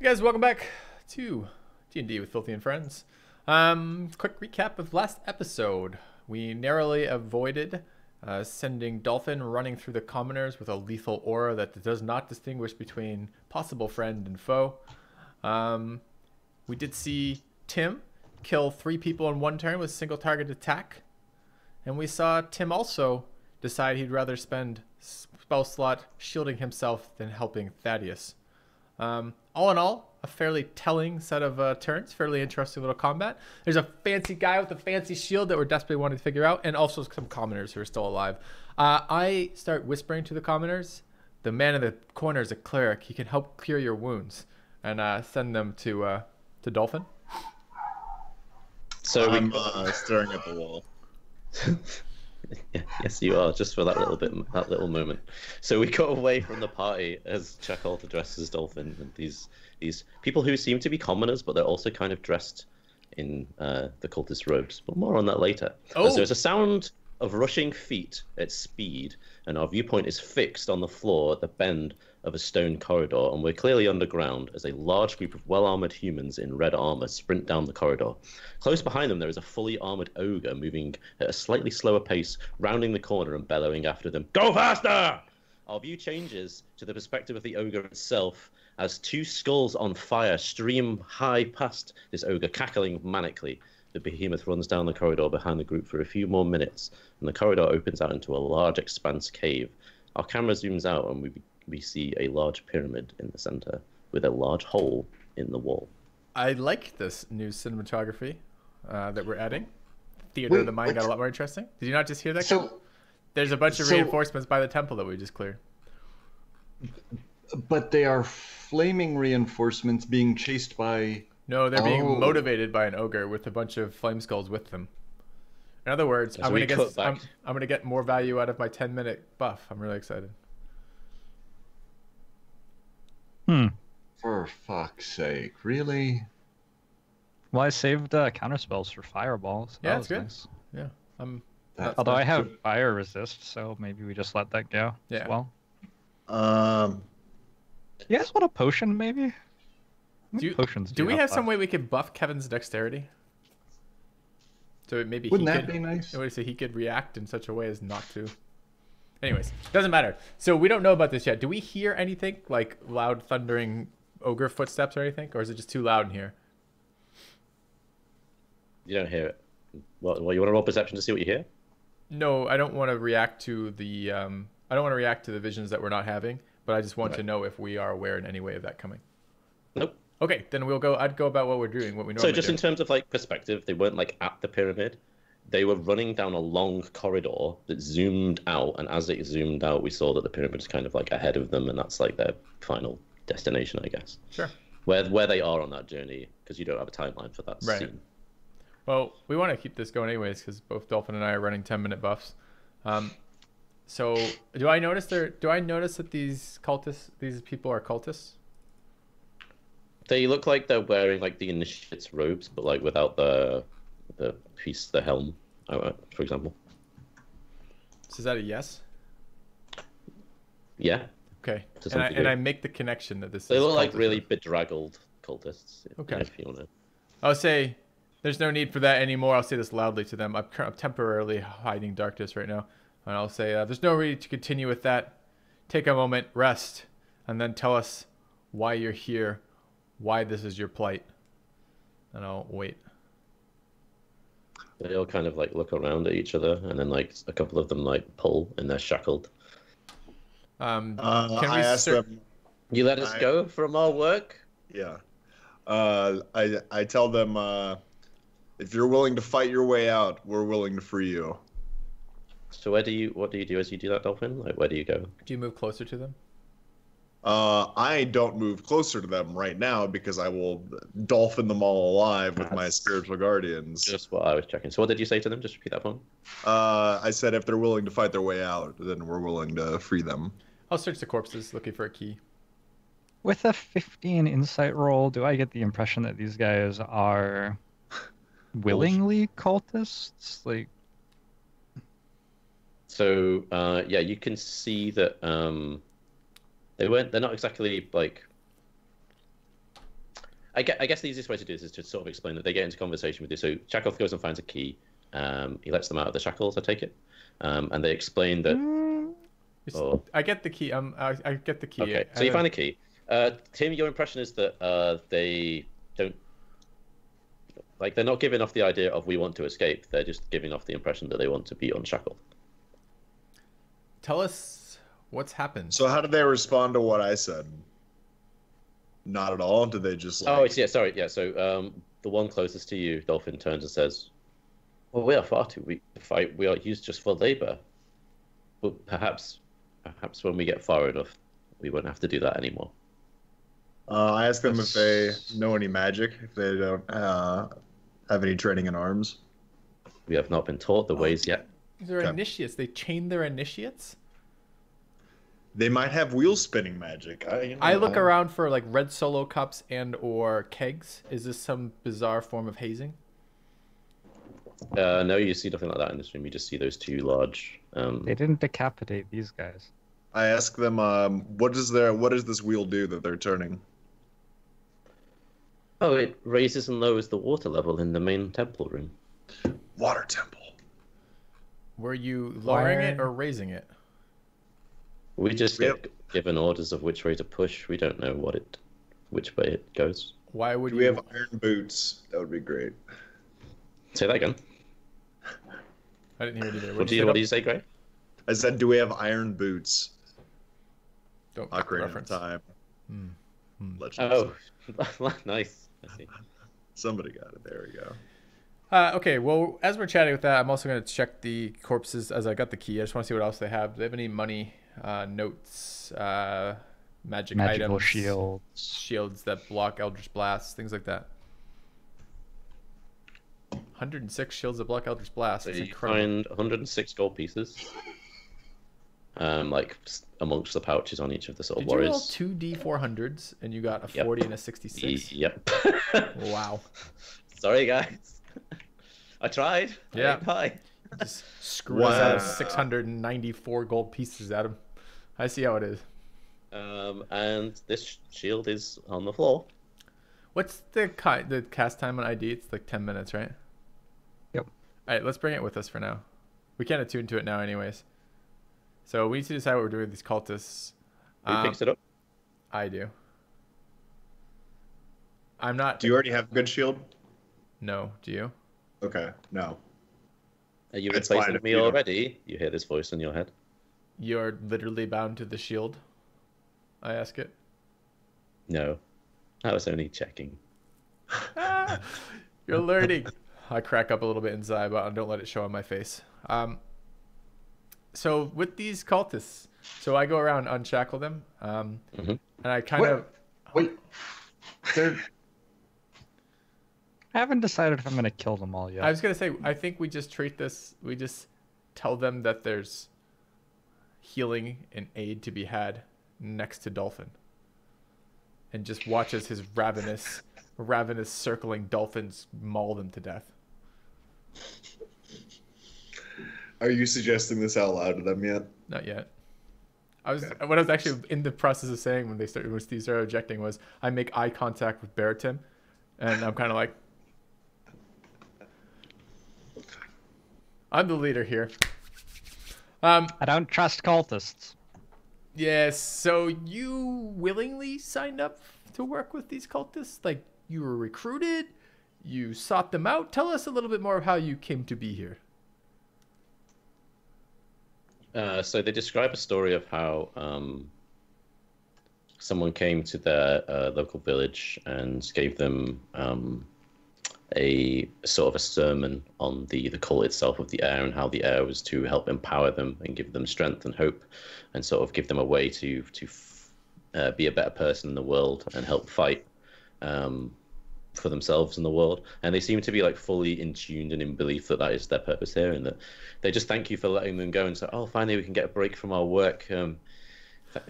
Hey guys, welcome back to D&D with Filthy and Friends. Quick recap of last episode. We narrowly avoided sending Dolphin running through the commoners with a lethal aura that does not distinguish between possible friend and foe. We did see Tim kill 3 people in one turn with single target attack. And we saw Tim also decide he'd rather spend spell slot shielding himself than helping Thaddeus. All in all, a fairly telling set of turns, fairly interesting little combat. There's a fancy guy with a fancy shield that we're desperately wanting to figure out, and also some commoners who are still alive. I start whispering to the commoners. The man in the corner is a cleric. He can help cure your wounds, and send them to Dolphin. So I'm staring at the wall. Yeah, yes, you are, just for that little moment. So we got away from the party as Chakolth addresses Dolphin, and these people who seem to be commoners, but they're also kind of dressed in the cultist robes. But more on that later. Oh. As there's a sound of rushing feet at speed, and our viewpoint is fixed on the floor at the bend of a stone corridor, and we're clearly underground as a large group of well-armored humans in red armor sprint down the corridor. Close behind them, there is a fully armored ogre moving at a slightly slower pace, rounding the corner and bellowing after them, "Go faster!" Our view changes to the perspective of the ogre itself as 2 skulls on fire stream high past this ogre, cackling manically. The behemoth runs down the corridor behind the group for a few more minutes, and the corridor opens out into a large expanse cave. Our camera zooms out, and we see a large pyramid in the center with a large hole in the wall. I like this new cinematography that we're adding. Theater of the mind got a lot more interesting. Did you not just hear that? There's a bunch of reinforcements by the temple that we just cleared. But they are flaming reinforcements being chased by... No, they're being motivated by an ogre with a bunch of flame skulls with them. In other words, I'm gonna get more value out of my 10-minute buff. I'm really excited. For fuck's sake, really? Well, I saved counter spells for fireballs. Yeah, that's good. Nice. Yeah, Although I have fire resist, so maybe we just let that go as well. You guys want a potion, maybe? Do we have some way we could buff Kevin's dexterity? So maybe wouldn't that be nice? So he could react in such a way as not to. Anyways, doesn't matter. So we don't know about this yet. Do we hear anything like loud thundering ogre footsteps or anything, or is it just too loud in here? You don't hear it. Well, you want to roll perception to see what you hear? No, I don't want to react to the visions that we're not having, but I just want to know if we are aware in any way of that coming. Nope. Okay, then I'd go about what we're doing, what we normally do. So just in terms of like perspective, they weren't like at the pyramid. They were running down a long corridor that zoomed out, and as it zoomed out, we saw that the pyramid was kind of like ahead of them, and that's like their final destination, I guess. Sure. Where they are on that journey, because you don't have a timeline for that scene. Well, we want to keep this going anyways, because both Dolphin and I are running 10-minute buffs. So do I notice that these people are cultists? They look like they're wearing like the initiate's robes, but like without the helm, for example. So is that a yes? Yeah. Okay. And I make the connection that this. They look like really bedraggled cultists. Okay. If you want to. I'll say there's no need for that anymore. I'll say this loudly to them. I'm temporarily hiding darkness right now, and I'll say there's no need to continue with that. Take a moment, rest, and then tell us why you're here, why this is your plight, and I'll wait. They all kind of like look around at each other, and then like a couple of them like pull, and they're shackled. Can we ask them? You let us go from our work? Yeah. I tell them, if you're willing to fight your way out, we're willing to free you. So what do you do as you do that, Dolphin? Like, where do you go? Do you move closer to them? I don't move closer to them right now because I will dolphin them all alive with my spiritual guardians. Just what I was checking. So what did you say to them? Just repeat that for me. I said if they're willing to fight their way out, then we're willing to free them. I'll search the corpses looking for a key. With a 15 insight roll, do I get the impression that these guys are willingly cultists? Like, so yeah, you can see that they're not exactly like I guess the easiest way to do this is to sort of explain that they get into conversation with you. So Chakolth goes and finds a key. He lets them out of the shackles, I take it. And they explain that... I get the key. I get the key. Okay, so you find the key. Tim, your impression is that they don't... Like, they're not giving off the idea of we want to escape. They're just giving off the impression that they want to be unshackled. Tell us what's happened. So how did they respond to what I said? Not at all? Did they just like... Oh, yeah, sorry. Yeah, so the one closest to you, Dolphin, turns and says, well, we are far too weak to fight. We are used just for labor. But perhaps when we get far enough, we won't have to do that anymore. I asked them if they know any magic, if they don't have any training in arms. We have not been taught the ways yet. They're initiates. They chain their initiates? They might have wheel spinning magic. I look around for like red solo cups and or kegs. Is this some bizarre form of hazing? No, you see nothing like that in this room. You just see those two large... They didn't decapitate these guys. I ask them, what does this wheel do that they're turning? Oh, it raises and lowers the water level in the main temple room. Water temple. Were you lowering it or raising it? We just get given orders of which way to push. We don't know which way it goes. Why would we have iron boots? That would be great. Say that again. I didn't hear it either. What do you say, Gray? I said, do we have iron boots? Don't Ocarina of Time. Oh, nice. I see. Somebody got it. There we go. Okay, well, as we're chatting with that, I'm also going to check the corpses as I got the key. I just want to see what else they have. Do they have any money, notes, magical items, shields that block Eldritch Blasts, things like that? 106 shields that block Eldritch Blast. So you find 106 gold pieces, like amongst the pouches on each of the sort of warriors. Did you roll 2 D400s and you got a 40 and a 66? Yep. Wow. Sorry, guys. I tried. Yeah. Hi. Just screw us out of 694 gold pieces at him. I see how it is. And this shield is on the floor. What's the cast time on ID? It's like 10 minutes, right? Yep. All right, let's bring it with us for now. We can't attune to it now anyways. So we need to decide what we're doing with these cultists. Who picks it up? I do. I'm not... Do you already have a good shield? No. Do you? Okay. No. Are you replacing me already? You hear this voice in your head. You're literally bound to the shield? I ask it. No. I was only checking. You're learning. I crack up a little bit inside, but I don't let it show on my face. So with these cultists, so I go around unshackle them, and I kind of... Wait. I haven't decided if I'm going to kill them all yet. I was going to say, I think we just we just tell them that there's healing and aid to be had next to Dolphin. And just watch as his ravenous circling dolphins maul them to death. Are you suggesting this out loud to them yet? Not yet. What I was actually in the process of saying when Steve started objecting was, I make eye contact with Bereatim, and I'm kind of like, I'm the leader here. I don't trust cultists. Yes, so you willingly signed up to work with these cultists? Like, you were recruited? You sought them out? Tell us a little bit more of how you came to be here. So they describe a story of how someone came to their local village and gave them a sort of a sermon on the cult itself of the air and how the air was to help empower them and give them strength and hope and sort of give them a way to be a better person in the world and help fight for themselves in the world. And they seem to be like fully in tuned and in belief that is their purpose here, and that they just thank you for letting them go and say, oh, finally we can get a break from our work.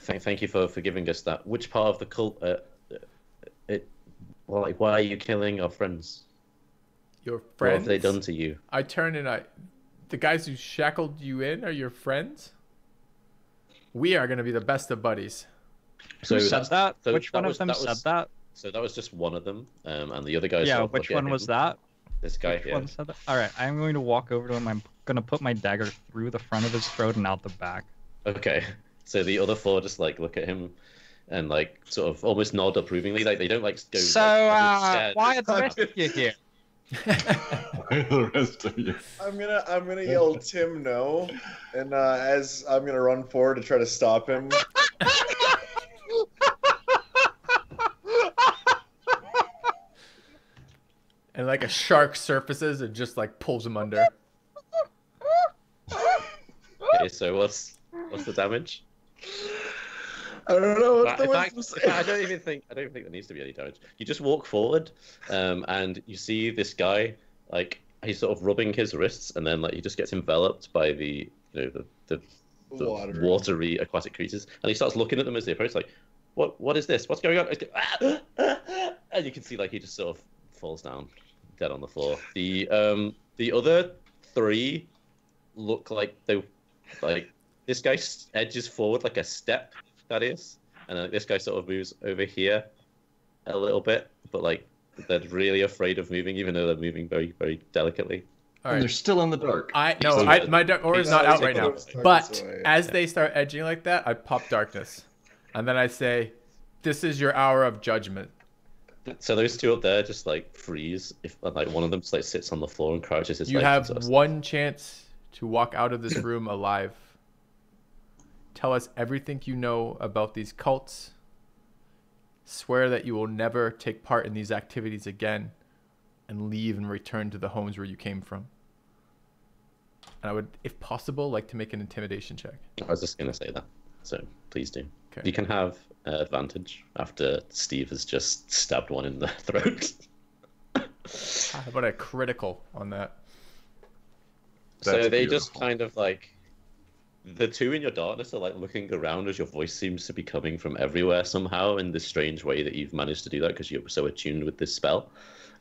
Thank you for giving us that. Which part of the cult? Why are you killing our friends? Your friends? What have they done to you? I turn and the guys who shackled you in are your friends? We are going to be the best of buddies. Who said that? Which one of them said that? So that was just one of them, and the other guys. Yeah, sort of which look at one was him. that? This guy Which here. one said that? All right, I'm going to walk over to him. I'm going to put my dagger through the front of his throat and out the back. Okay. So the other 4 just like look at him and like sort of almost nod approvingly. Like they don't like go. So, like, why are the rest of you here? The rest of you. I'm gonna yell Tim no, and as I'm gonna run forward to try to stop him. And like a shark surfaces and just like pulls him under. Okay, so what's the damage? I don't know what the In fact, wisdom in fact, I don't even think there needs to be any damage. You just walk forward, and you see this guy like he's sort of rubbing his wrists, and then like he just gets enveloped by the watery aquatic creatures, and he starts looking at them as they approach. Like, what is this? What's going on? And you can see like he just sort of falls down dead on the floor. The other 3 look like this guy edges forward like a step, Thaddeus, and then this guy sort of moves over here a little bit, but like they're really afraid of moving, even though they're moving very, very delicately. All And right. they're still in the dark. My dark aura is not out right now. Darkness But away. as they start edging like that, I pop darkness, and then I say, "This is your hour of judgment." So those 2 up there just like freeze. If like one of them just like sits on the floor and crouches his You legs have sort of- one chance to walk out of this room alive. Tell us everything you know about these cults. Swear that you will never take part in these activities again, and leave and return to the homes where you came from. And I would, if possible, like to make an intimidation check. I was just gonna say that, so please do. Okay. You can have advantage after Steve has just stabbed one in the throat. How about a critical on that? So That's they beautiful. just kind of like the 2 in your darkness are like looking around as your voice seems to be coming from everywhere somehow in this strange way that you've managed to do that because you're so attuned with this spell.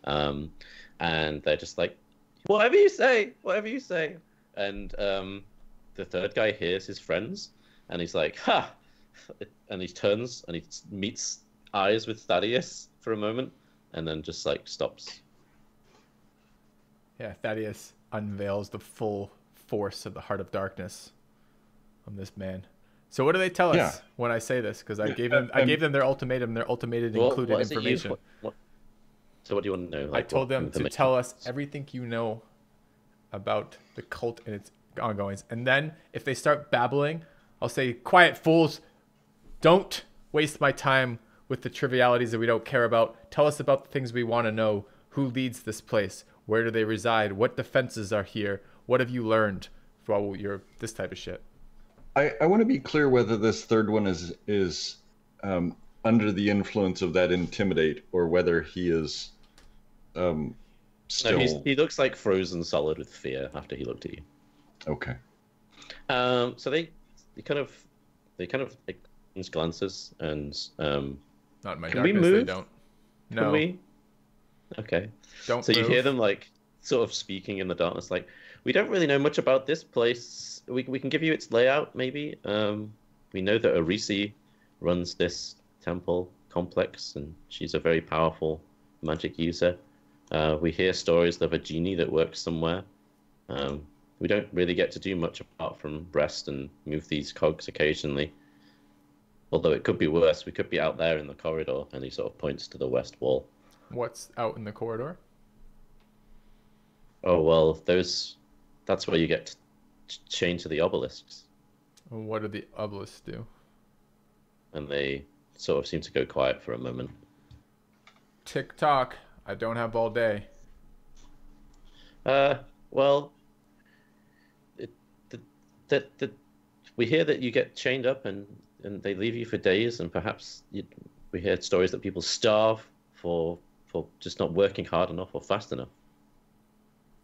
And they're just like, whatever you say. And the 3rd guy hears his friends and he's like, ha! And he turns and he meets eyes with Thaddeus for a moment and then just like stops. Yeah, Thaddeus unveils the full force of the Heart of Darkness on this man. So what do they tell us Yeah. when I say this? Because I gave them their ultimatum. Their ultimatum included what is it you- information. So what do you want to know? I Like, told what them to information? tell us everything you know about the cult and its ongoings. And then if they start babbling, I'll say, quiet fools, don't waste my time with the trivialities that we don't care about. Tell us about the things we want to know. Who leads this place? Where do they reside? What defenses are here? What have you learned throughout your this type of shit? I want to be clear whether this third one is under the influence of that intimidate, or whether he is still No, he looks like frozen solid with fear after he looked at you. okay. So they kind of exchange glances and Not in my Can we darkness, they move? don't. can No, we? Okay. don't So you hear move. them like sort of speaking in the darkness, like, we don't really know much about this place. We can give you its layout, maybe. We know that Arisi runs this temple complex, and she's a very powerful magic user. We hear stories of a genie that works somewhere. We don't really get to do much apart from rest and move these cogs occasionally. Although it could be worse. We could be out there in the corridor, and he sort of points to the west wall. What's out in the corridor? Oh, well, that's where you get chained to the obelisks. What do the obelisks do? And they sort of seem to go quiet for a moment. Tick tock. I don't have all day. Well, we hear that you get chained up and they leave you for days, and perhaps we hear stories that people starve for just not working hard enough or fast enough.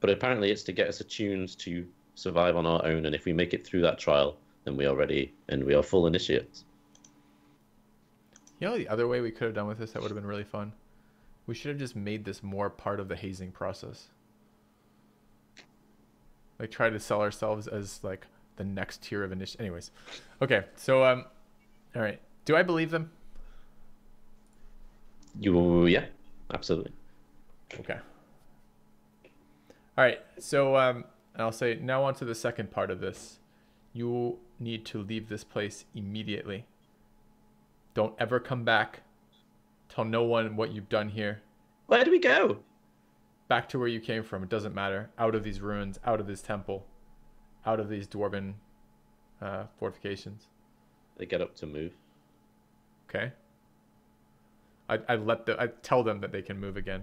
But apparently it's to get us attuned to survive on our own, and if we make it through that trial, then we are ready and we are full initiates. You know the other way we could have done with this that would have been really fun? We should have just made this more part of the hazing process. Like try to sell ourselves as like the next tier of initiative. Anyways. Okay, so all right. Do I believe them? Yeah, absolutely. Okay. All right. So I'll say now on to the second part of this. You need to leave this place immediately. Don't ever come back. Tell no one what you've done here. Where do we go? Back to where you came from. It doesn't matter. Out of these ruins, out of this temple, out of these dwarven fortifications. They get up to move. Okay. I tell them that they can move again.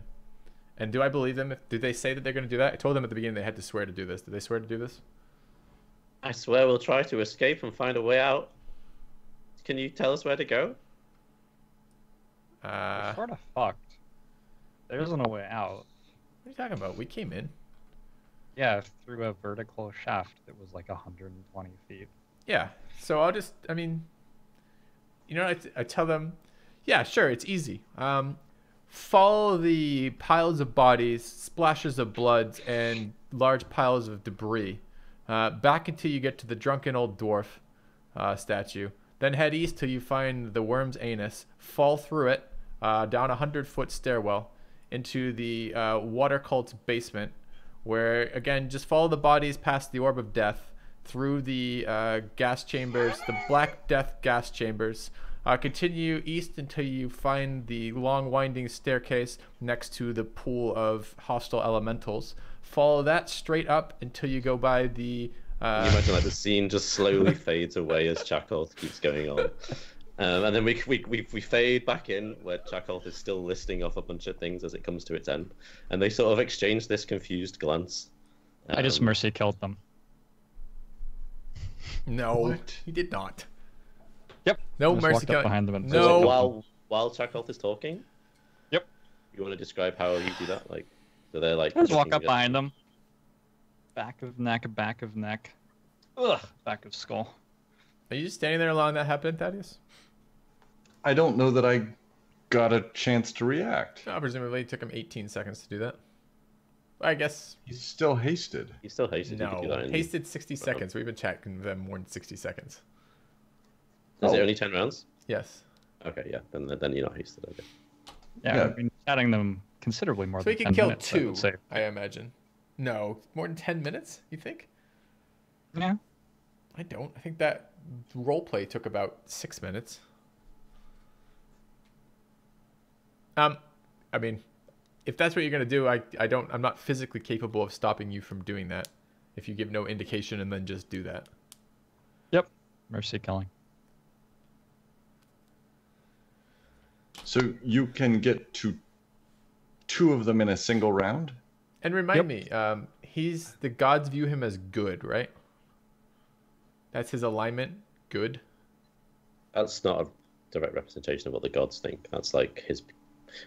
And do I believe them? Did they say that they're going to do that? I told them at the beginning they had to swear to do this. Did they swear to do this? I swear we'll try to escape and find a way out. Can you tell us where to go? We're sort of fucked. There isn't a way out. What are you talking about? We came in. Yeah, through a vertical shaft that was like 120 feet. Yeah. So I'll just, I mean, you know, I tell them, yeah, sure, it's easy. Follow the piles of bodies, splashes of bloods, and large piles of debris back until you get to the drunken old dwarf statue. Then head east till you find the worm's anus. Fall through it down a 100-foot stairwell into the water cult's basement, where again just follow the bodies past the orb of death through the gas chambers, the Black Death gas chambers. Continue east until you find the long winding staircase next to the pool of hostile elementals. Follow that straight up until you go by the... Can you imagine like the scene just slowly fades away as Chakolth keeps going on. And then we fade back in where Chakolth is still listing off a bunch of things as it comes to its end. And they sort of exchange this confused glance. I just mercy killed them. No, What? he did not. Yep. No Just mercy walked up killing. behind them and No. While Chakolth is talking? Yep. You want to describe how you do that? Like, so they're like... Just walk up looking at- behind them. Back of neck, ugh, back of skull. Are you just standing there allowing that happen, Thaddeus? I don't know that I got a chance to react. No, presumably it took him 18 seconds to do that. I guess... He's still hasted. He's still hasted. You could do No, that in... hasted 60 seconds. We've been chatting them more than 60 seconds. Is it Oh. only 10 rounds? Yes. Okay, yeah. Then you're not hasted. Okay. Yeah, Yeah. I've been chatting them considerably more So than he 10 can kill minutes, I two, would say. I imagine. No, more than 10 minutes, you think? Yeah. I don't. I think that roleplay took about 6 minutes. I mean, if that's what you're gonna do, I'm not physically capable of stopping you from doing that. If you give no indication and then just do that. Yep. Mercy killing. So you can get to two of them in a single round? And remind me, the gods view him as good, right? That's his alignment, good. That's not a direct representation of what the gods think. That's like his...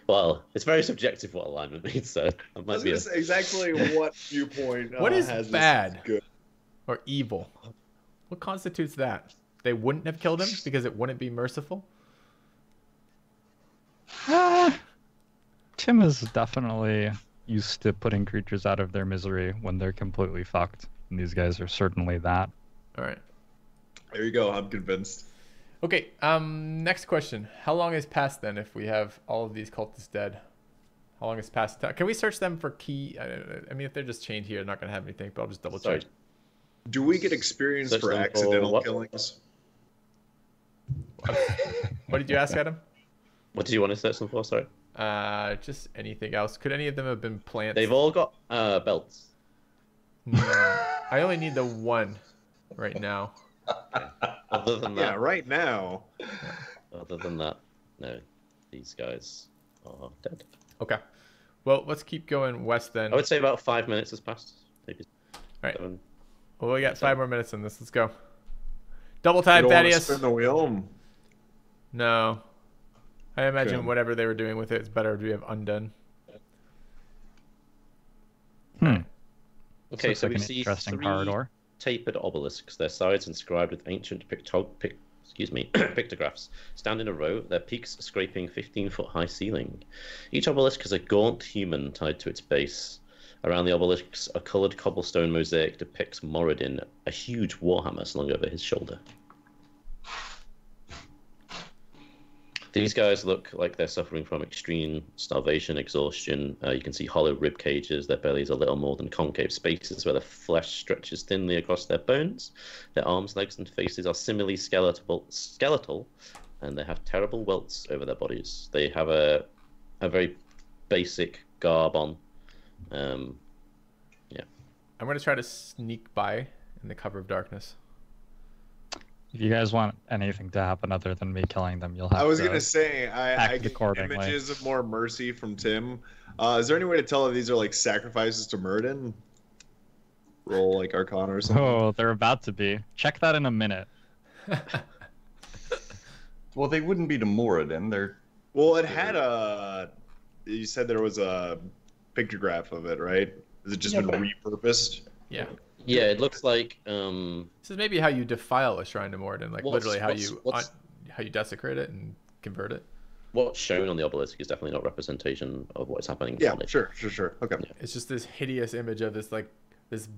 Well, it's very subjective what alignment means, so it I might was be gonna say exactly what viewpoint What is has this bad? good. Or evil. What constitutes that? They wouldn't have killed him because it wouldn't be merciful? Tim is definitely used to putting creatures out of their misery when they're completely fucked. And these guys are certainly that. All right. There you go. I'm convinced. Okay, next question. How long has passed then if we have all of these cultists dead? How long has passed? Can we search them for key? I mean, if they're just chained here, they're not going to have anything, but I'll just double Sorry. check. Do we get experience Search for them for accidental what? killings? What did you ask, Adam? What did you want to search them for? Sorry. Just anything else. Could any of them have been plants? They've all got belts. No. I only need the one right now. Other than Yeah, that, right now. no. These guys are dead. Okay. Well, let's keep going west then. I would say about 5 minutes has passed. Maybe. All right. 7. Well, we got 5 more minutes on this. Let's go. Double time, You don't wanna Thaddeus. spin the wheel. No. I imagine Okay. whatever they were doing with it is better if we have undone. Okay, Looks so like we an see interesting 3 corridor. tapered obelisks, their sides inscribed with ancient pictographs, stand in a row, their peaks scraping 15-foot high ceiling. Each obelisk has a gaunt human tied to its base. Around the obelisks, a coloured cobblestone mosaic depicts Moradin, a huge warhammer slung over his shoulder. These guys look like they're suffering from extreme starvation, exhaustion. You can see hollow rib cages. Their bellies are little more than concave spaces where the flesh stretches thinly across their bones. Their arms, legs, and faces are similarly skeletal, and they have terrible welts over their bodies. They have a very basic garb on. Yeah. I'm going to try to sneak by in the cover of darkness. If you guys want anything to happen other than me killing them, you'll have to. I was gonna say I get accordingly. images of more mercy from Tim. Is there any way to tell if these are like sacrifices to Murden? Roll like Arcana or something. Oh, they're about to be. Check that in a minute. Well, they wouldn't be to Moradin. They're Well, it had a. You said there was a pictograph of it, right? Has it just been repurposed? Yeah. Yeah, it looks like. This is maybe how you defile a shrine to Morden, like What's- literally what's- how you desecrate it and convert it. What's shown on the obelisk is definitely not representation of what's happening. Yeah, on it. sure. Okay. Yeah. It's just this hideous image of this like this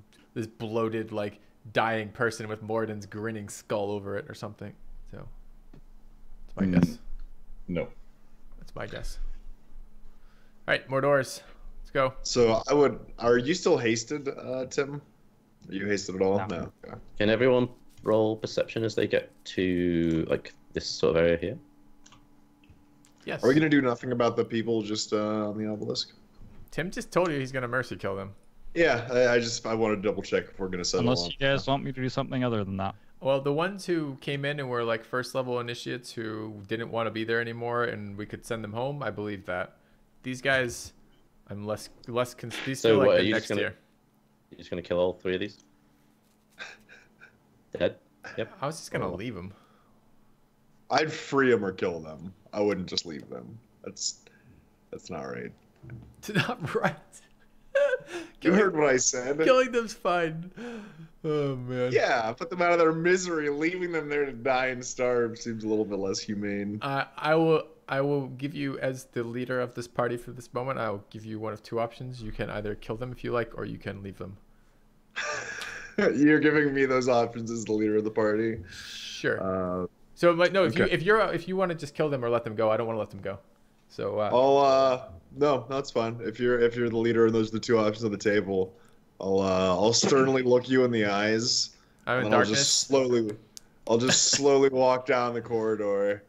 bloated like dying person with Morden's grinning skull over it or something. So that's my guess. no. That's my guess. All right, more doors. Let's go. So I would. Are you still hasted, Tim? Are you hasted at all? No. Okay. Can everyone roll perception as they get to like this sort of area here? Yes. Are we gonna do nothing about the people just on the obelisk? Tim just told you he's gonna mercy kill them. Yeah, I want to double check if we're gonna settle. Unless on. you guys want me to do something other than that. Well, the ones who came in and were like first level initiates who didn't want to be there anymore and we could send them home, I believe that. These guys, I'm less these So feel what, like are the you next just gonna- tier. You're just gonna kill all three of these? Dead? Yep. I was just gonna leave them. I'd free them or kill them. I wouldn't just leave them. That's not right. It's not right. You heard what I said. Killing them's fine. Oh man. Yeah, put them out of their misery. Leaving them there to die and starve seems a little bit less humane. I will give you, as the leader of this party for this moment, I will give you one of two options. You can either kill them if you like, or you can leave them. You're giving me those options as the leader of the party. Sure. So, like, no, okay. if you want to just kill them or let them go, I don't want to let them go. So. No, that's fine. If you're the leader and those are the two options on the table, I'll sternly look you in the eyes. I'm in and darkness. I'll just slowly walk down the corridor.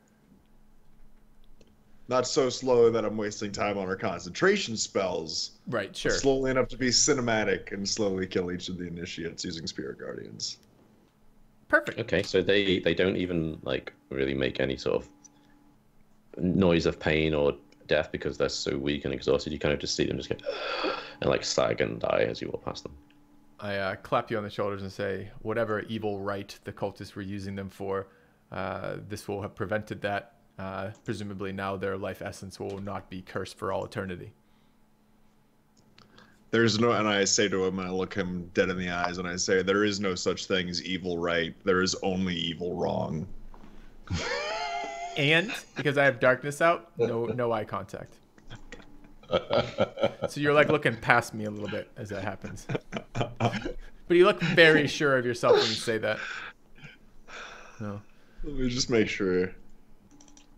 Not so slow that I'm wasting time on our concentration spells. Right. Sure. Slowly enough to be cinematic and slowly kill each of the initiates using Spirit Guardians. Perfect. Okay, so they don't even like really make any sort of noise of pain or death because they're so weak and exhausted. You kind of just see them just get and like sag and die as you walk past them. I clap you on the shoulders and say, whatever evil rite the cultists were using them for, this will have prevented that. Presumably now their life essence will not be cursed for all eternity. And I say to him, and I look him dead in the eyes, and I say, there is no such thing as evil right. There is only evil wrong. And because I have darkness out, no eye contact. So you're like looking past me a little bit as that happens. But you look very sure of yourself when you say that. No. Let me just make sure.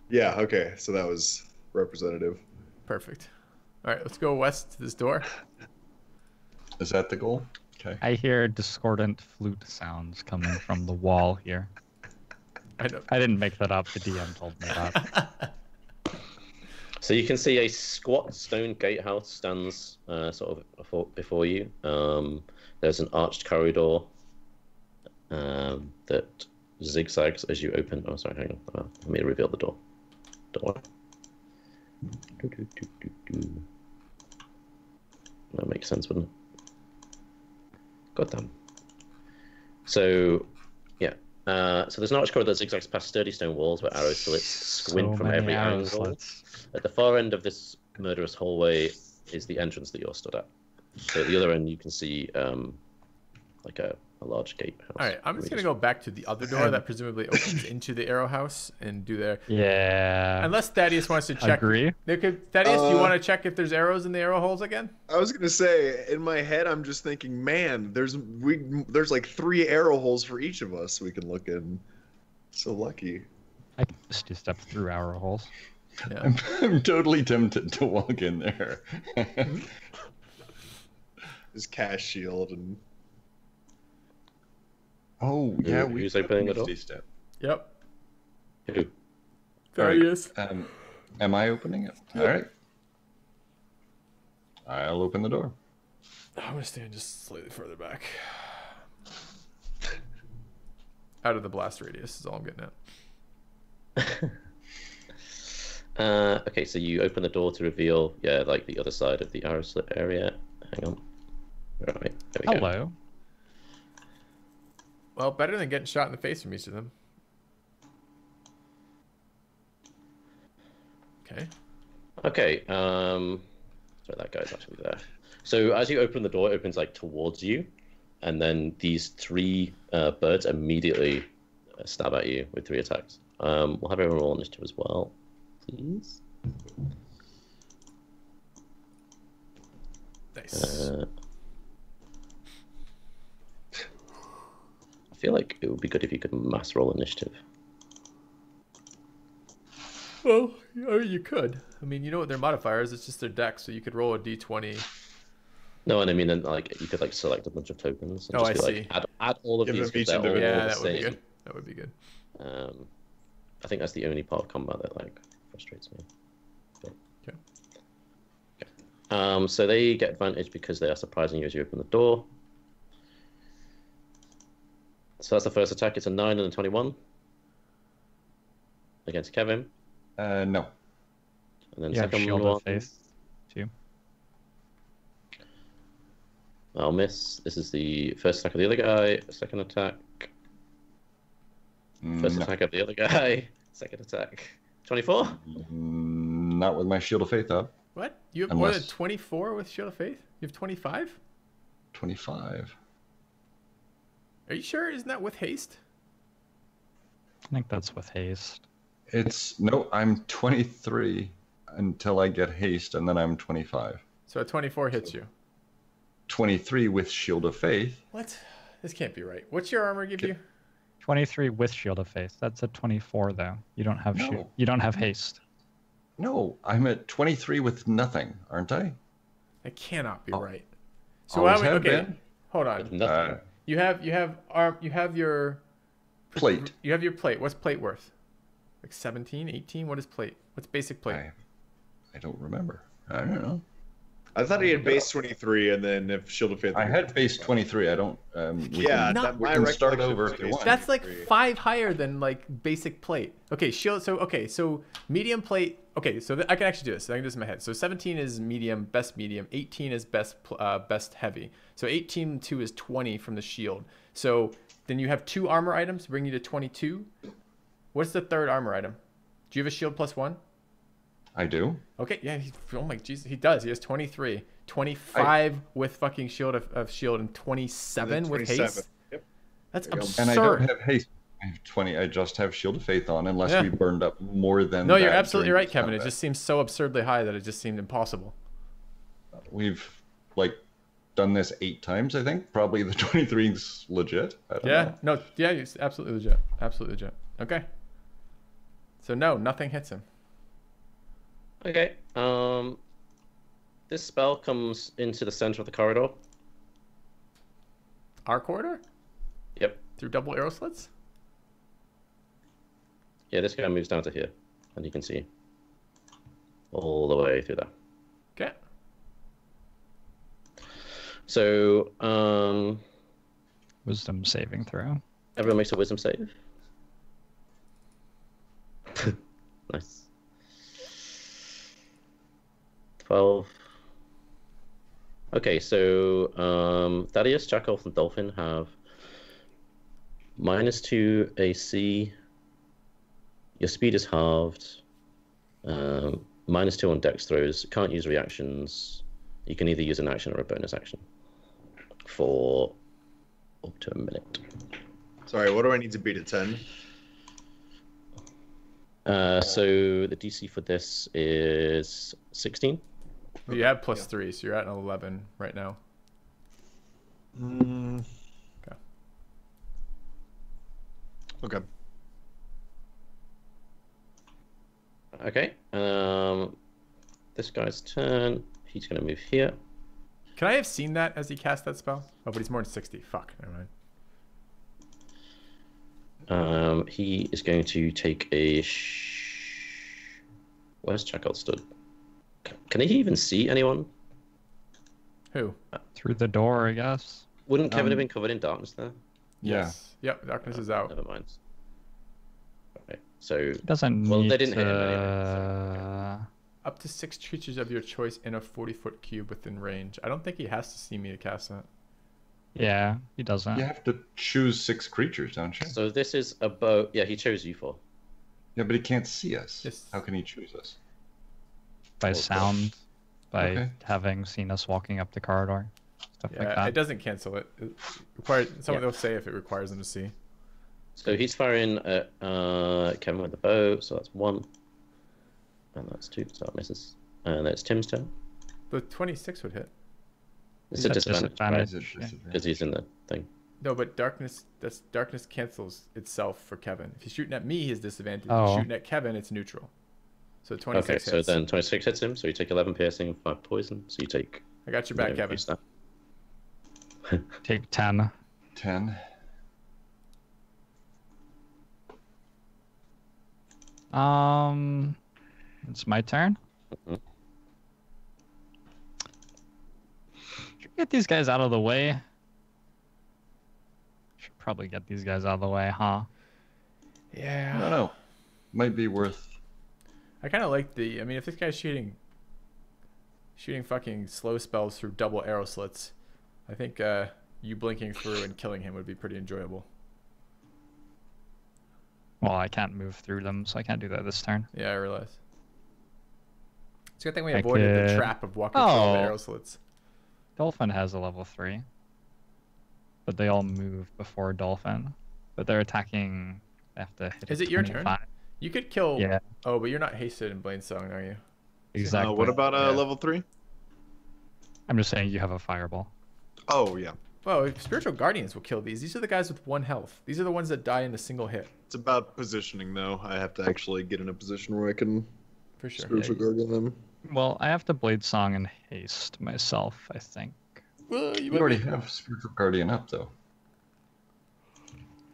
Yeah, okay, so that was representative. Perfect. All right, let's go west to this door. Is that the goal? Okay. I hear discordant flute sounds coming from the wall here. I know. I didn't make that up. The DM told me that. So you can see a squat stone gatehouse stands sort of before you. There's an arched corridor that zigzags as you open. Oh, sorry, hang on. Let me reveal the door. Door. That makes sense, wouldn't it? Goddamn. So, yeah. So there's an arched corridor that zigzags past sturdy stone walls where arrow slits squint from every angle. At the far end of this murderous hallway is the entrance that you're stood at. So at the other end, you can see like a large gatehouse. All right, I'm just going to go back to the other door that presumably opens into the arrow house and do there. Yeah. Unless Thaddeus wants to check. Agree. Thaddeus, do you want to check if there's arrows in the arrow holes again? I was gonna say, in my head, I'm just thinking, man, there's like 3 arrow holes for each of us we can look in. So lucky. I can just step through arrow holes. Yeah. I'm totally tempted to walk in there. His cast shield and Oh yeah, Who's opening the door? Misty Step. Yep. Who? Thaddeus. Am I opening it? Yep. All right. I'll open the door. I'm gonna stand just slightly further back. Out of the blast radius is all I'm getting at. Okay, so you open the door to reveal, like the other side of the arrow slit area. Hang on. Right, there we go. Hello. Well, better than getting shot in the face from each of them. Okay. Okay, sorry, that guy's actually there. So as you open the door, it opens like towards you, and then these three birds immediately stab at you with 3 attacks. We'll have everyone roll initiative as well, please. Nice. I feel like it would be good if you could mass roll initiative. Well, you could. I mean, you know what their modifier is? It's just their dex, so you could roll a d20. No, and I mean, like you could like select a bunch of tokens. And Oh, just I be, see. like, add all of Give these them each because they're all individual. Yeah, the that would be same. good. That would be good. I think that's the only part of combat that like frustrates me. But... Okay. So they get advantage because they are surprising you as you open the door. So that's the first attack. It's a 9 and a 21 against Kevin. No. And then You have second shield one, of faith too. I'll miss. This is the first attack of the other guy. Second attack. First No. attack of the other guy. Second attack. 24? Not with my Shield of Faith up. What? You have more than Unless- 24 with Shield of Faith? You have 25? 25. Are you sure? Isn't that with haste? I think that's with haste. No, I'm 23 until I get haste, and then I'm 25. So a 24 hits you. 23 with Shield of Faith. What? This can't be right. What's your armor give you? 23 with shield of faith. That's a 24 though. You don't have No. You don't have haste. No, I'm at 23 with nothing, aren't I? That cannot be Oh. right. So Always why would, have okay, been. hold on. Nothing. You have your Plate. You have your plate. What's plate worth? Like 17, 18? What is plate? What's basic plate? I don't remember. I don't know. I thought he had base 23, and then if Shield of Faith. I had base 23. I don't. We Yeah, can, Not- we my can start recollection over was if you base want. That's like 23. 5 higher than like basic plate. Okay, shield. So medium plate. Okay, so I can actually do this. I can do this in my head. So 17 is medium, best medium. 18 is best heavy. So 18 2 is 20 from the shield. So then you have 2 armor items, bring you to 22. What's the third armor item? Do you have a shield +1? I do. Okay, yeah. Oh my Jesus, he does. He has 23, 25 with fucking shield of shield, and 27 with haste. Yep. That's There you go. absurd. And I don't have haste. I have 20. I just have Shield of Faith on, unless Yeah. we burned up more than. No, you're that absolutely during right, this Kevin. It combat. just seems so absurdly high that it just seemed impossible. We've like done this 8 times, I think. Probably the 23's legit. I don't Yeah, know. no, yeah, it's absolutely legit. Absolutely legit. Okay. So no, nothing hits him. Okay. This spell comes into the center of the corridor. Our corridor? Yep. Through double arrow slits? Yeah, this guy moves down to here, and you can see all the way through there. Okay. So, Wisdom saving throw. everyone makes a wisdom save. Nice. 12. Okay, so Thaddeus, Chakolth, and Dolphin have -2 AC. Your speed is halved. -2 on dex throws. Can't use reactions. You can either use an action or a bonus action for up to a minute. Sorry, what do I need to beat at 10? So the DC for this is 16. Well, you have +3, so you're at an 11 right now. Okay. Okay. This guy's turn. He's going to move here. Can I have seen that as he cast that spell? Oh, but he's more than 60. Fuck. Never mind. He is going to take a. Where's Chakolth stood? Can he even see anyone? Who? Through the door, I guess. Wouldn't Kevin have been covered in darkness there? Yeah. Yes. Yep. Darkness is out. Never mind. Okay. So. Doesn't Well, need they didn't to... hit him anyway. Up to 6 creatures of your choice in a 40-foot cube within range. I don't think he has to see me to cast that. Yeah, he doesn't. You have to choose 6 creatures, don't you? So this is a bow. Yeah, he chose you for. Yeah, but he can't see us. Yes. How can he choose us? By sound, by Okay. having seen us walking up the corridor, stuff like Yeah, that. it doesn't cancel it. It requires someone will say if it requires them to see. So he's firing at Kevin with the bow. So that's 1. And that's 2. So that misses. And it's Tim's turn. But 26 would hit. It's He's a at disadvantage, disadvantage. Is it Yeah. disadvantage? because he's in the thing. No, but darkness cancels itself for Kevin. If he's shooting at me, he's disadvantage. If Oh. he's shooting at Kevin, it's neutral. So 26 Okay, hits. so then 26 hits him. So you take 11 piercing and 5 poison. So you take. I got your back, Kevin. use that. Take 10. 10. It's my turn. Mhm. Should get these guys out of the way. Should probably get these guys out of the way, huh? Yeah. I don't know. Might be worth. I kind of like the. I mean, if this guy's shooting fucking slow spells through double arrow slits, I think you blinking through and killing him would be pretty enjoyable. Well, I can't move through them, so I can't do that this turn. Yeah, I realize. It's a good thing we I avoided the could- trap of walking through all the Oh. arrow slits. Dolphin has a level 3. But they all move before Dolphin. But they're attacking. They have to hit Is a it your turn? 25. You could kill. Yeah, Oh, but you're not hasted in Blade Song, are you? exactly. What about Yeah. level 3? I'm just saying you have a fireball. Oh, yeah. Well, Spiritual Guardians will kill these. These are the guys with 1 health. These are the ones that die in a single hit. It's about positioning, though. I have to actually get in a position where I can For sure. spiritual guardian them. Well, I have to Blade Song and haste myself, I think. Well, You already have Spiritual Guardian up, though.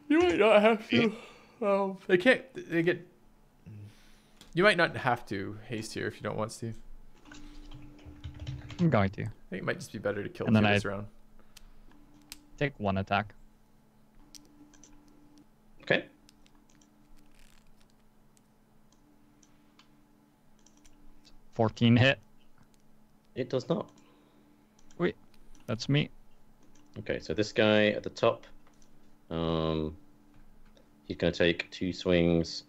You might not have to. They can't. They get. You might not have to haste here if you don't want, Steve. I'm going to. I think it might just be better to kill And then two this round. Take 1 attack. Okay. 14 hit. It does not. Wait, that's me. Okay, so this guy at the top, he's going to take 2 swings.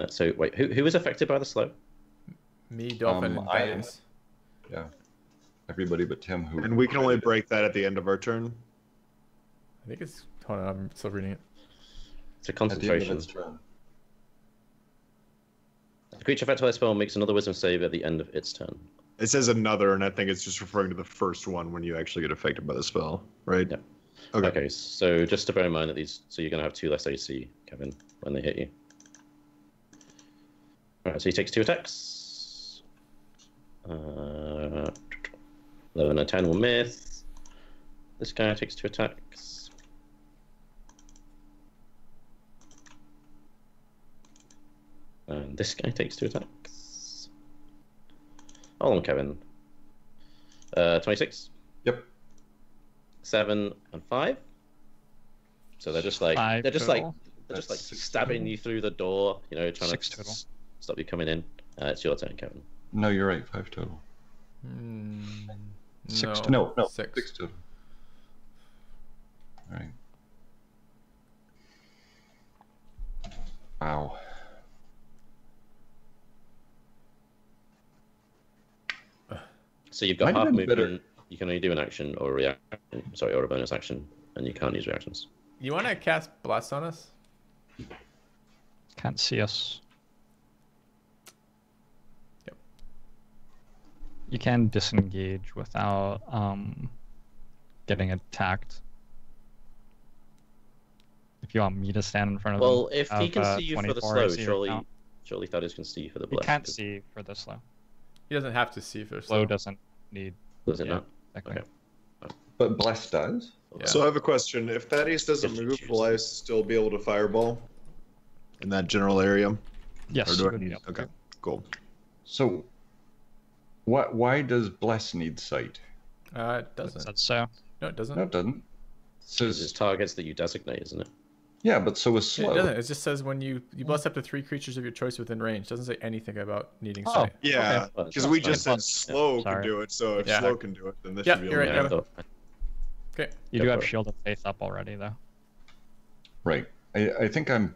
So wait, who was affected by the slow? Me, Dolphin, and I am. Thaddeus. Yeah. Everybody but Tim, who. And we can only break that at the end of our turn. I think it's. Hold on, I'm still reading it. It's a At the end of concentration. its turn. The creature affected by the spell makes another wisdom save at the end of its turn. It says another, and I think it's just referring to the first one when you actually get affected by the spell, right? Yep. Okay. Okay, so just to bear in mind that these, so you're going to have 2 less AC, Kevin, when they hit you. Alright, so he takes 2 attacks. 11 and 10 will miss. This guy takes 2 attacks. And this guy takes 2 attacks. Hold on, Kevin. 26. Yep. 7 and 5. So they're just like 5 they're just like total. they're just like That's 6 stabbing total. you through the door, you know, trying 6 to total. stop you coming in. It's your turn, Kevin. No, you're right. 5 total. Six No, 6. 6 total. All right. Wow. So you've got Might have half been better. movement. You can only do an action or a reaction. Sorry, or a bonus action, and you can't use reactions. You want to cast Blast on us? Can't see us. Yep. You can disengage without getting attacked. If you want me to stand in front of Well, them, if he can see you for the 24 slow, AC or surely count. Surely Thaddeus can see for the He bless. can't see for the slow. He doesn't have to see for Slow doesn't need. Does it Yeah, not? exactly. Okay. But bless does. Yeah. So I have a question. If Thaddeus doesn't If you move, choose will I still be able to fireball in that general area? Yes. Or do you I would need? be able Okay, to. cool. So, why does bless need sight? It doesn't. That's so. No, it doesn't. No, it doesn't. It It's says, targets that you designate, isn't it? yeah, but so is Yeah, slow. it doesn't. It just says when you bless up to 3 creatures of your choice within range. It doesn't say anything about needing Oh. sight. Yeah, Well, because that's we fine. just said slow can Sorry. do it. So if Yeah. slow can do it, then this Yeah, should be you're able right, to. yeah. I thought- Okay. You Go do for have it. Shield of Faith up already, though. Right. I think I'm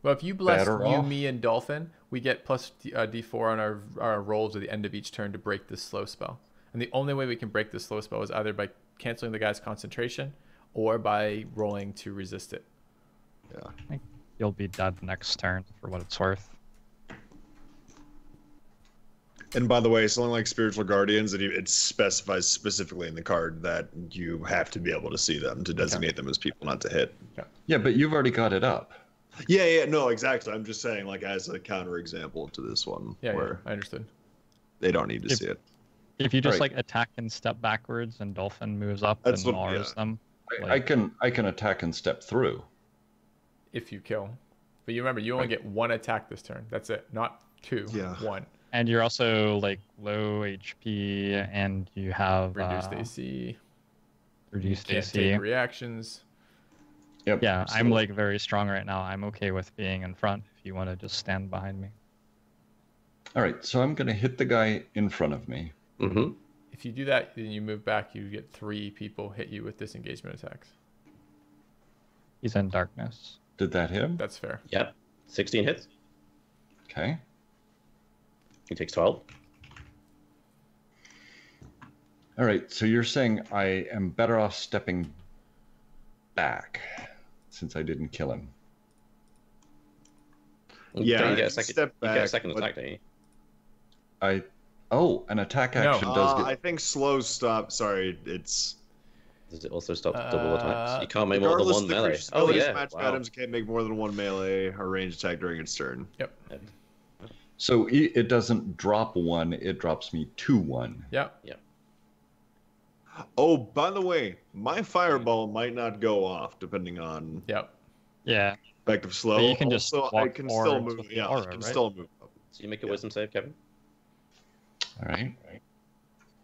Well, if you bless Better you, off. me, and Dolphin, we get plus D4 on our rolls at the end of each turn to break this slow spell. And the only way we can break this slow spell is either by canceling the guy's concentration or by rolling to resist it. Yeah. You'll be dead next turn for what it's worth. And by the way, something like spiritual guardians, it specifies specifically in the card that you have to be able to see them to designate them as people not to hit. yeah, but you've already got it up. Yeah, no, exactly. I'm just saying, like, as a counter example to this one, Yeah, where I understood. they don't need to If- see it. If you just Right. like attack and step backwards, and Dolphin moves up That's and what- mars yeah. them. I can attack and step through. If you kill. But you remember, you only Right. get 1 attack this turn. That's it. Not 2. Yeah. 1. And you're also like low HP, and you have Reduced AC. reduced Can't AC. take reactions. Yep. Yeah, so- I'm like very strong right now. I'm okay with being in front if you want to just stand behind me. All right, so I'm going to hit the guy in front of me. Mm-hmm. If you do that, then you move back, you get 3 people hit you with disengagement attacks. He's in darkness. Did that hit him? That's fair. Yep. 16 hits. Okay. He takes 12. All right, so you're saying I am better off stepping back since I didn't kill him. Yeah, Don't you I get a can second, step you get a back, second but- attack, don't you? An attack action does get. I think slow stop. Sorry, it's Does it also stop double attacks? You can't make more than regardless one of the melee. creature's Oh abilities yeah. match Wow. items can't make more than 1 melee or ranged attack during its turn. Yep. So it doesn't drop 1; it drops me 2/1. Yep. Oh, by the way, my fireball might not go off depending on Yep. Yeah, effective slow. But you can just Also, I walk can still forwards move. with the Yeah, I aura, can right? still move up. So you make a Yeah. wisdom save, Kevin. All right.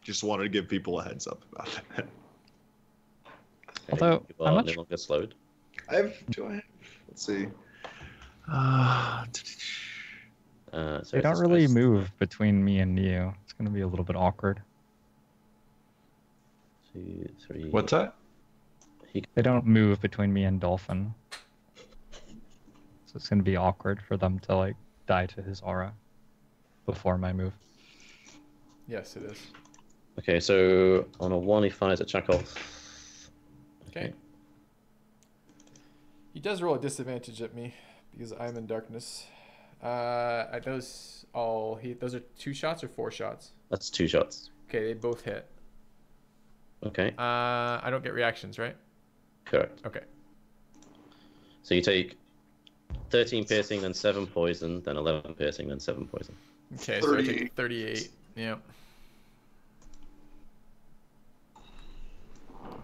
Just wanted to give people a heads up about that. Okay, Although, you how are much- no longer slowed. Do I have? Let's see. So they it's don't a really space. move between me and you. It's gonna be a little bit awkward. 2, 3. What's that? They don't move between me and Dolphin, so it's gonna be awkward for them to like die to his aura before my move. Yes, it is. Okay, so on a 1 he fires at Chakolth. Okay. He does roll a disadvantage at me because I'm in darkness. Those are 2 shots or 4 shots? That's 2 shots. Okay, they both hit. Okay, I don't get reactions, right? correct. Okay. So you take 13 piercing, then 7 poison, then 11 piercing, then 7 poison. Okay, so I take 38. Yeah.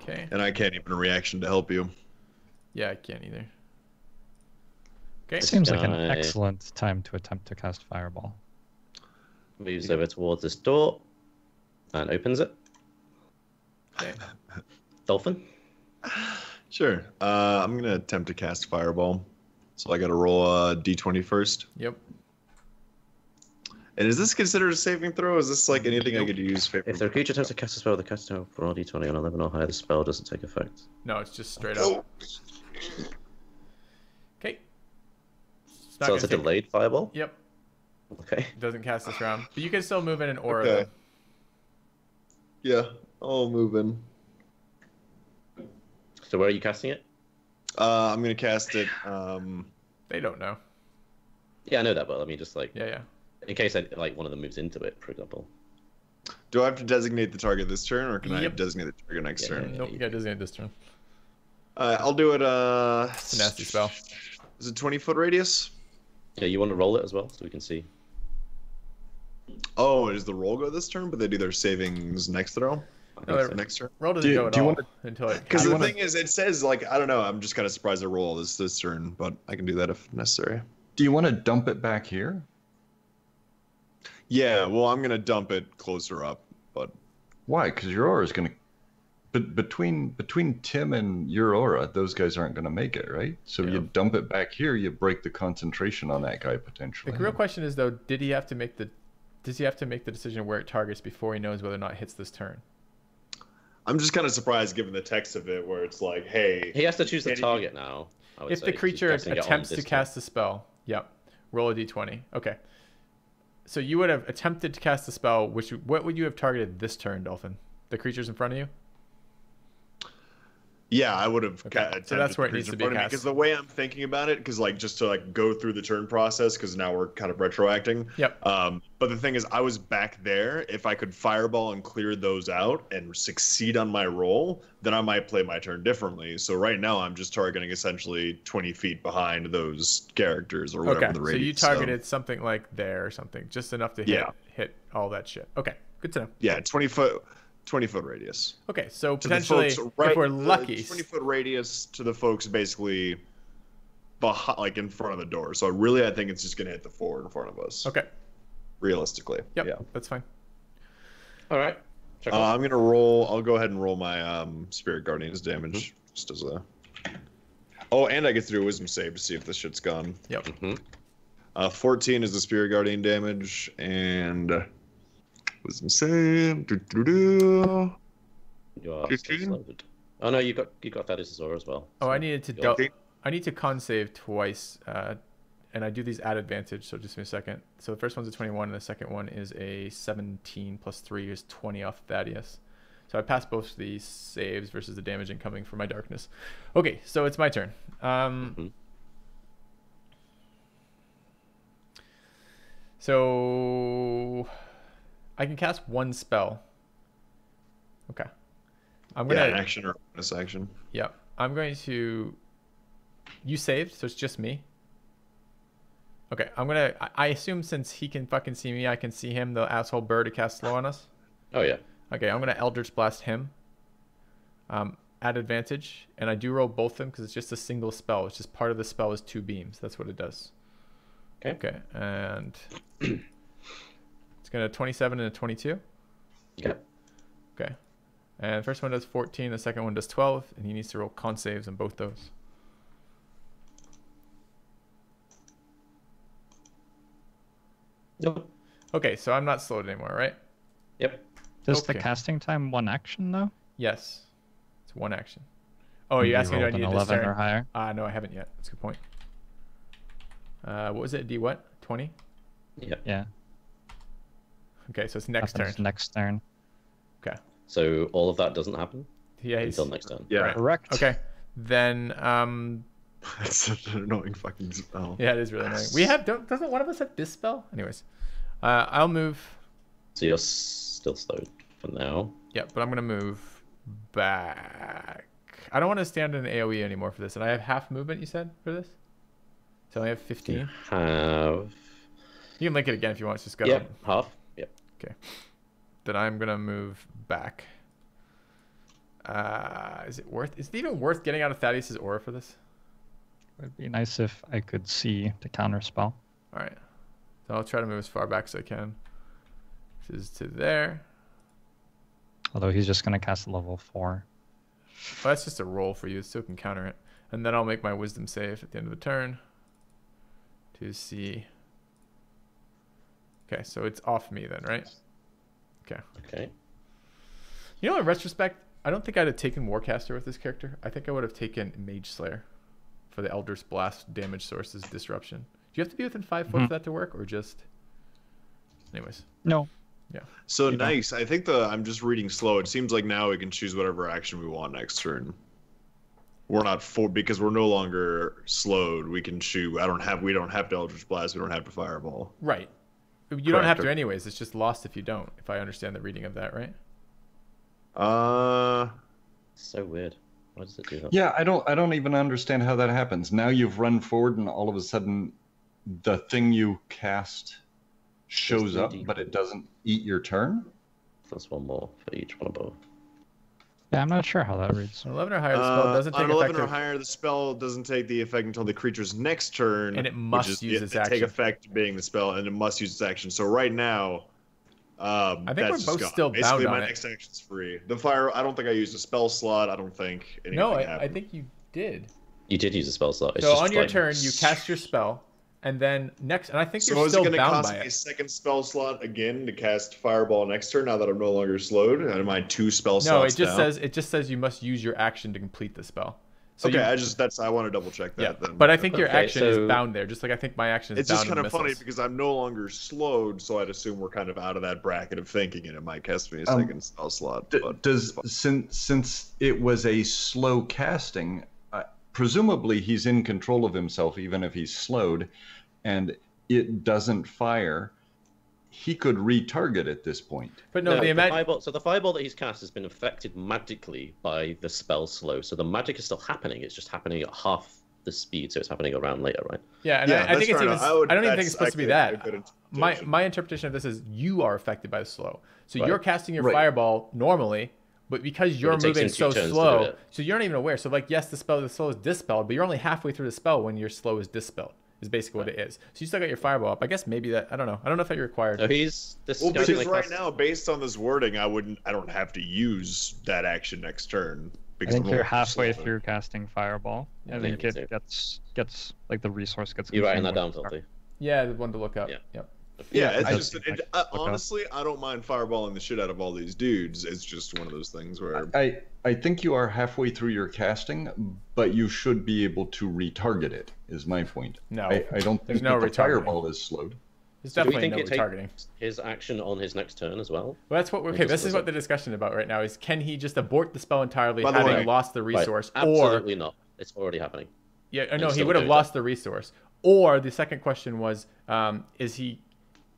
Okay. And I can't even reaction to help you. Yeah, I can't either. Okay. Seems like an guy- excellent time to attempt to cast Fireball. Moves over towards this door and opens it. Okay. Dolphin? Sure. I'm gonna attempt to cast fireball. So I gotta roll a d20 first. Yep. And is this considered a saving throw? Is this like anything I could use? If the creature attempts to cast a spell, the caster will roll a d20 on 11 or higher. The spell doesn't take effect. No, it's just straight Oh. up. Okay. It's not So it's a gonna take- delayed fireball? Yep. Okay. It doesn't cast this round. But you can still move in an aura. Okay. Though. Yeah, I'll move in. So where are you casting it? I'm gonna cast it. They don't know. Yeah, I know that, but I mean, just like, Yeah, yeah. in case like one of them moves into it, for example. Do I have to designate the target this turn, or can I Yep. designate the target next Yeah. turn? Nope, you got designate this turn. I'll do it. It's a nasty spell. Is it 20-foot radius? Yeah, you want to roll it as well, so we can see. Oh, does the roll go this turn, but they do their savings next throw? No, Next turn? roll doesn't go at all until it. Because the thing is, it says, like, I don't know, I'm just kind of surprised I roll this turn, but I can do that if necessary. Do you want to dump it back here? Yeah, well, I'm going to dump it closer up, but... Why? Because your aura is going to... But between Tim and your aura, those guys aren't going to make it, right? So you dump it back here, you break the concentration on that guy potentially. The real question is, though, does he have to make the decision where it targets before he knows whether or not it hits this turn? I'm just kind of surprised given the text of it where it's like, hey... He has to choose the target now. If the creature attempts to cast a spell, roll a d20. Okay. So you would have attempted to cast a spell, what would you have targeted this turn, Dolphin? The creatures in front of you? Yeah, I would have. So that's where it needs to be cast. Because the way I'm thinking about it, because like just to like go through the turn process, because now we're kind of retroacting. Yep. But the thing is, I was back there. If I could fireball and clear those out and succeed on my roll, then I might play my turn differently. So right now, I'm just targeting essentially 20 feet behind those characters or whatever the radius. So you targeted something like there or something, just enough to hit all that shit. Okay, good to know. Yeah, 20-foot radius. Okay, so potentially, if we're lucky, 20-foot radius to the folks basically behind, like in front of the door. So really, I think it's just gonna hit the four in front of us. Okay. Realistically. Yep. Yeah. That's fine. All right. I'm gonna roll. I'll go ahead and roll my Spirit Guardian's damage just as a. Oh, and I get to do a Wisdom save to see if this shit's gone. Yep. 14 is the Spirit Guardian damage, and Wisdom save. You are still loaded. Oh no, you got Thaddeus' aura as well. Oh, I needed to I need to con save twice, and I do these at advantage. So just give me a second. So the first one's a 21, and the second one is a 17 plus 3 is 20 off Thaddeus. So I passed both these saves versus the damage incoming for my darkness. Okay, so it's my turn. So I can cast one spell. Okay. I'm gonna an action or bonus action. Yeah. I'm going to. You saved, so it's just me. Okay, I assume since he can fucking see me, I can see him, the asshole bird, to cast slow on us. Oh yeah. Okay, I'm gonna Eldritch Blast him. At advantage, and I do roll both of them because it's just a single spell. It's just part of the spell is 2 beams. That's what it does. Okay, and it's gonna 27 and a 22. Yeah. Okay, and the first one does 14, the second one does 12, and he needs to roll con saves on both those. Nope. Okay, so I'm not slowed anymore, right? Yep. Does the casting time 1 action though? Yes, it's 1 action. Oh, you asking me? Do I need 11 or higher? No, I haven't yet. That's a good point. What was it? D what? 20? Yeah. Yeah. Okay, so it's next turn. Next turn. Okay. So all of that doesn't happen. Yeah. Until next turn. Yeah. Right. Correct. Okay. Then That's such an annoying fucking spell. Yeah, it is really annoying. Doesn't one of us have Dispel? Anyways, I'll move. So you're still slowed for now. Yeah, but I'm gonna move back. I don't want to stand in an AOE anymore for this, and I have half movement. You said for this, so I have 15. You have. You can link it again if you want. Just go. Yep, half. Yep. Okay. Then I'm gonna move back. Is it even worth getting out of Thaddeus' aura for this? It would be nice if I could see the counter spell. All right. So I'll try to move as far back as I can. This is to there. Although he's just going to cast a level 4. Well, that's just a roll for you. It still can counter it. And then I'll make my wisdom save at the end of the turn to see. Okay, so it's off me then, right? Okay. Okay. You know, in retrospect, I don't think I'd have taken Warcaster with this character. I think I would have taken Mage Slayer for the Eldritch Blast damage sources disruption. Do you have to be within 5 foot for that to work, or just? Anyways. No. Yeah. So nice. I think I'm just reading slow. It seems like now we can choose whatever action we want next turn. We're not because we're no longer slowed. We can shoot. We don't have to Eldritch Blast. We don't have to Fireball. Right. You don't have to anyways. It's just lost if you don't. If I understand the reading of that, right? So weird. Why does it do that? Yeah, I don't even understand how that happens. Now you've run forward and all of a sudden the thing you cast shows Just up, 3D. but it doesn't eat your turn? Plus one more for each one of both. Yeah, I'm not sure how that reads. An 11 or higher, the spell doesn't take on 11 or effect. higher, the spell doesn't take the effect until the creature's next turn, And it must which is use its take action. effect being the spell, and it must use its action. So right now, I think that's we're just both gone. still Basically, bound on my it. next action's free. The fire, I don't think I used a spell slot. I don't think anything No, happened. I think you did. You did use a spell slot. It's So just on your like- turn, you cast your spell, and then next, and I think So you're is it still going to bound cost by me a it. second spell slot again to cast Fireball next turn now that I'm no longer slowed? And am I 2 spell No, slots it just says you must use your action to complete the spell. So okay, you, I want to double check that yeah, then. but I think your Okay, action so- is bound there, just like I think my action is It's bound just kind in of funny missiles. because I'm no longer slowed, so I'd assume we're kind of out of that bracket of thinking, and it might cast me a second spell slot. But Since it was a slow casting, presumably he's in control of himself even if he's slowed, and it doesn't fire. He could retarget at this point. But no, the fireball. So the fireball that he's cast has been affected magically by the spell slow. So the magic is still happening. It's just happening at half the speed, so it's happening around later, right? yeah, and Yeah, I think that's it's fair even. enough. I don't even think it's supposed to be actually a that. good My interpretation. interpretation of this is you are affected by the slow. So Right. you're casting your Right. fireball normally, but because you're it takes moving him 2 so turns to do slow, it. so you're not even aware. So like, yes, the slow is dispelled, but you're only halfway through the spell when your slow is dispelled. Is basically what it is. So you still got your fireball up. I guess maybe that I don't know. I don't know if that you're required. So he's this Well, guy's because gonna right cast- now, based on this wording, I don't have to use that action next turn. I Because think I'm you're no longer halfway slowed. through casting Fireball. Yeah, I think maybe it gets like the resource gets. You're writing that consumed down, with- Filthy. Yeah, the one to look up. Yeah. Yep. Yeah, it's I just think it, I should look up. honestly, I don't mind fireballing the shit out of all these dudes. It's just one of those things where I think you are halfway through your casting, but you should be able to retarget it, is my point. No, I don't there's think no that the retargeting. fireball is slowed. There's So do we definitely think no it retargeting. takes his action on his next turn as well? Well, that's what. Okay, just this is does what it. the discussion about right now is: can he just abort the spell entirely, By the having way- lost the Right. resource, or Absolutely not. It's already happening. yeah, no, and he still would have do lost the resource. Or the second question was, is he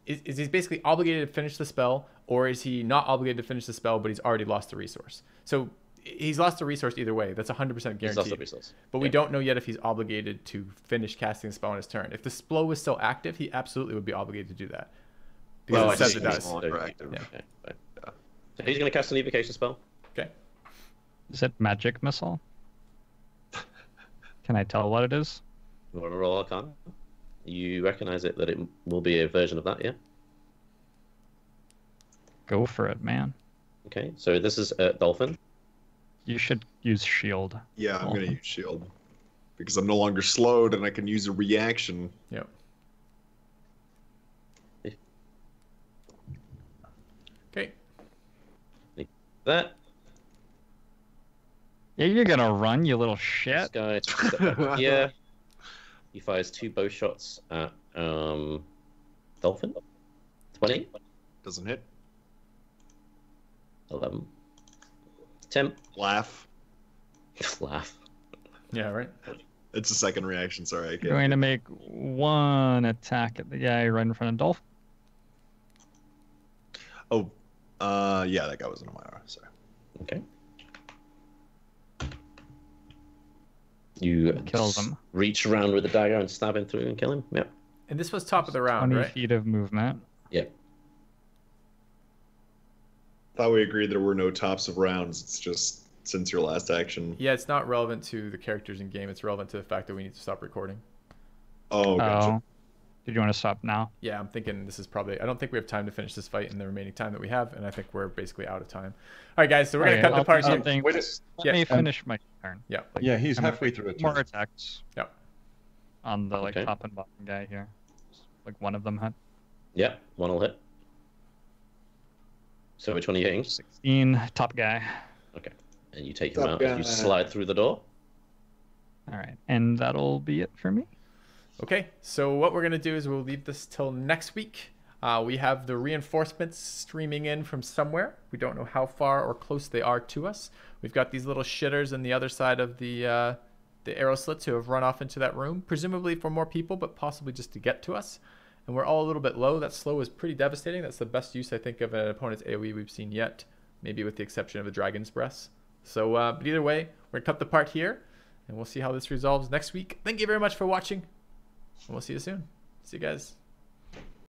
basically obligated to finish the spell, or is he not obligated to finish the spell, but he's already lost the resource? So he's lost the resource either way. That's 100% He's lost the guaranteed. resource. But we Yeah. don't know yet if he's obligated to finish casting the spell on his turn. If the spell was still active, he absolutely would be obligated to do that. Because Oh, it I says see. it He's does. no longer active. Yeah. Okay, fine. So he's going to cast an evocation spell. Okay. Is it magic missile? Can I tell what it is? You want to roll Arcana? You recognize it that it will be a version of that, yeah? Go for it, man. Okay, so this is Dolphin. You should use shield. yeah, I'm gonna use shield because I'm no longer slowed and I can use a reaction. Yep. Okay. That. Yeah, you're gonna run, you little This shit. guy step back here. He fires 2 bow shots at Dolphin. 20. Doesn't hit. 11. Tim. Laugh. Laugh. Yeah, right. It's a second reaction. Sorry, I You're can't. going to make one attack at the guy right in front of Dolphin. Oh, yeah, that guy wasn't on my aura. Sorry. Okay. You Kills him. reach around with the dagger and stab him through and kill him. Yep. And this was top of the round, 20 right? feet of movement. Yep. Thought we agreed there were no tops of rounds. It's just since your last action. Yeah, it's not relevant to the characters in game. It's relevant to the fact that we need to stop recording. Oh, gotcha. Oh. Did you want to stop now? Yeah, I'm thinking this is probably. I don't think we have time to finish this fight in the remaining time that we have, and I think we're basically out of time. All right, guys. So we're Okay, gonna cut I'll the part do here. something. Wait a- Let Yeah, me finish my turn. Yeah. Yeah, he's I'm gonna halfway through a make more turn. attacks Yep. on the Okay. top and bottom guy here. Like one of them had Yep. One will hit. So which one are you hitting? 16. Top guy. Okay. And you take him Top out as you guy. slide through the door. All right, and that'll be it for me. Okay, so what we're gonna do is we'll leave this till next week. We have the reinforcements streaming in from somewhere. We don't know how far or close they are to us. We've got these little shitters on the other side of the arrow slits who have run off into that room, presumably for more people, but possibly just to get to us. And we're all a little bit low. That slow is pretty devastating. That's the best use, I think, of an opponent's AoE we've seen yet, maybe with the exception of the Dragon's Breath. So, but either way, we're gonna cut the part here, and we'll see how this resolves next week. Thank you very much for watching, and we'll see you soon. See you guys.